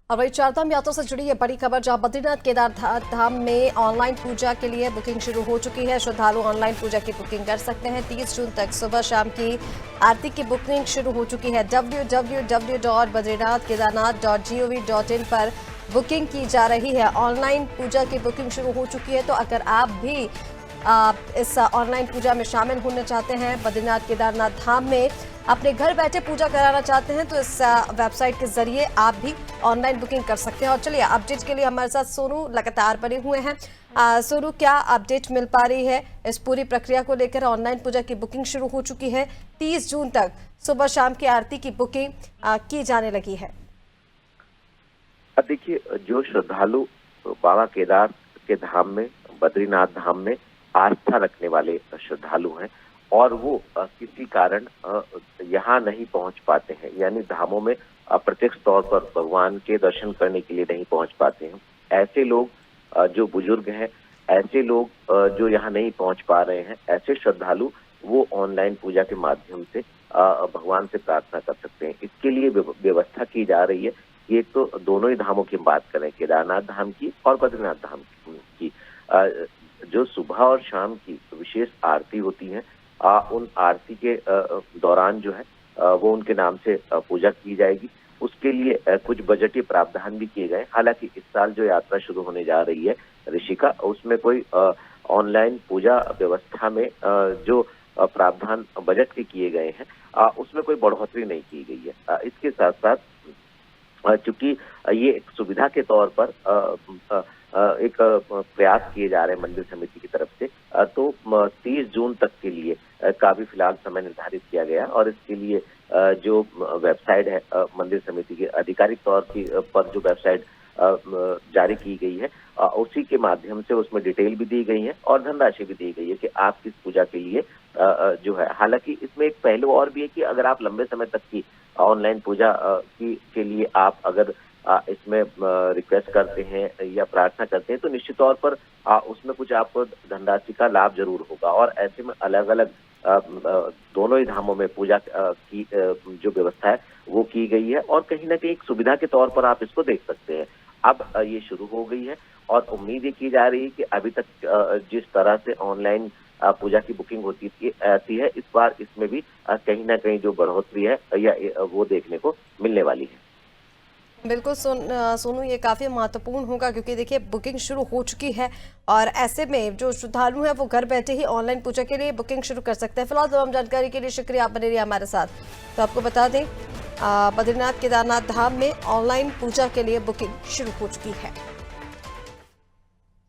और वही चारधाम यात्रा से जुड़ी ये बड़ी खबर, जहां बद्रीनाथ केदारनाथ धाम में ऑनलाइन पूजा के लिए बुकिंग शुरू हो चुकी है। श्रद्धालु ऑनलाइन पूजा की बुकिंग कर सकते हैं। 30 जून तक सुबह शाम की आरती की बुकिंग शुरू हो चुकी है। www.badrinathkedarnath.gov.in पर बुकिंग की जा रही है। ऑनलाइन पूजा की बुकिंग शुरू हो चुकी है। तो अगर आप भी इस ऑनलाइन पूजा में शामिल होना चाहते हैं, बद्रीनाथ केदारनाथ धाम में अपने घर बैठे पूजा कराना चाहते हैं, तो इस वेबसाइट के जरिए आप भी ऑनलाइन बुकिंग कर सकते हैं। और चलिए, अपडेट के लिए हमारे साथ सोनू लगातार बने हुए हैं। सोनू, क्या अपडेट मिल पा रही है इस पूरी प्रक्रिया को लेकर? ऑनलाइन पूजा की बुकिंग शुरू हो चुकी है। 30 जून तक सुबह शाम की आरती की बुकिंग की जाने लगी है। देखिए, जो श्रद्धालु बाबा केदार के धाम में, बद्रीनाथ धाम में आस्था रखने वाले श्रद्धालु हैं और वो किसी कारण यहाँ नहीं पहुंच पाते हैं, यानी धामों में प्रत्यक्ष तौर पर भगवान के दर्शन करने के लिए नहीं पहुंच पाते हैं, ऐसे लोग जो बुजुर्ग हैं, ऐसे लोग जो यहाँ नहीं पहुंच पा रहे हैं, ऐसे श्रद्धालु वो ऑनलाइन पूजा के माध्यम से भगवान से प्रार्थना कर सकते हैं। इसके लिए व्यवस्था की जा रही है। ये तो दोनों ही धामों की बात करें, केदारनाथ धाम की और बद्रीनाथ धाम की, जो सुबह और शाम की विशेष आरती होती है, उन आरती के दौरान जो है वो उनके नाम से पूजा की जाएगी। उसके लिए कुछ बजटीय प्रावधान भी किए गए। हालांकि इस साल जो यात्रा शुरू होने जा रही है ऋषिका, उसमें कोई ऑनलाइन पूजा व्यवस्था में जो प्रावधान बजट के किए गए हैं, उसमें कोई बढ़ोतरी नहीं की गई है। इसके साथ साथ चूंकि ये एक सुविधा के तौर पर एक प्रयास किए जा रहे हैं मंदिर समिति की तरफ से, तो 30 जून तक के लिए का भी फिलहाल समय निर्धारित किया गया और इसके लिए जो वेबसाइट है मंदिर समिति के आधिकारिक तौर पर जो वेबसाइट जारी की गई है, उसी के माध्यम से उसमें डिटेल भी दी गई है और धनराशि भी दी गई है कि आप किस पूजा के लिए जो है। हालांकि इसमें एक पहलू और भी है कि अगर आप लंबे समय तक की ऑनलाइन पूजा के लिए आप अगर इसमें रिक्वेस्ट करते हैं या प्रार्थना करते हैं, तो निश्चित तौर पर उसमें कुछ आपको धनराशि का लाभ जरूर होगा। और ऐसे में अलग अलग दोनों ही धामों में पूजा की जो व्यवस्था है वो की गई है और कहीं ना कहीं एक सुविधा के तौर पर आप इसको देख सकते हैं। अब ये शुरू हो गई है और उम्मीद ये की जा रही है कि अभी तक जिस तरह से ऑनलाइन पूजा की बुकिंग होती है, इस बार इसमें भी कहीं ना कहीं जो बढ़ोतरी है या वो देखने को मिलने वाली है। बिल्कुल सोनू, ये काफ़ी महत्वपूर्ण होगा क्योंकि देखिए, बुकिंग शुरू हो चुकी है और ऐसे में जो श्रद्धालु हैं वो घर बैठे ही ऑनलाइन पूजा के लिए बुकिंग शुरू कर सकते हैं। फिलहाल तमाम जानकारी के लिए शुक्रिया, आप बने रहिए हमारे साथ। तो आपको बता दें, बद्रीनाथ केदारनाथ धाम में ऑनलाइन पूजा के लिए बुकिंग शुरू हो चुकी है।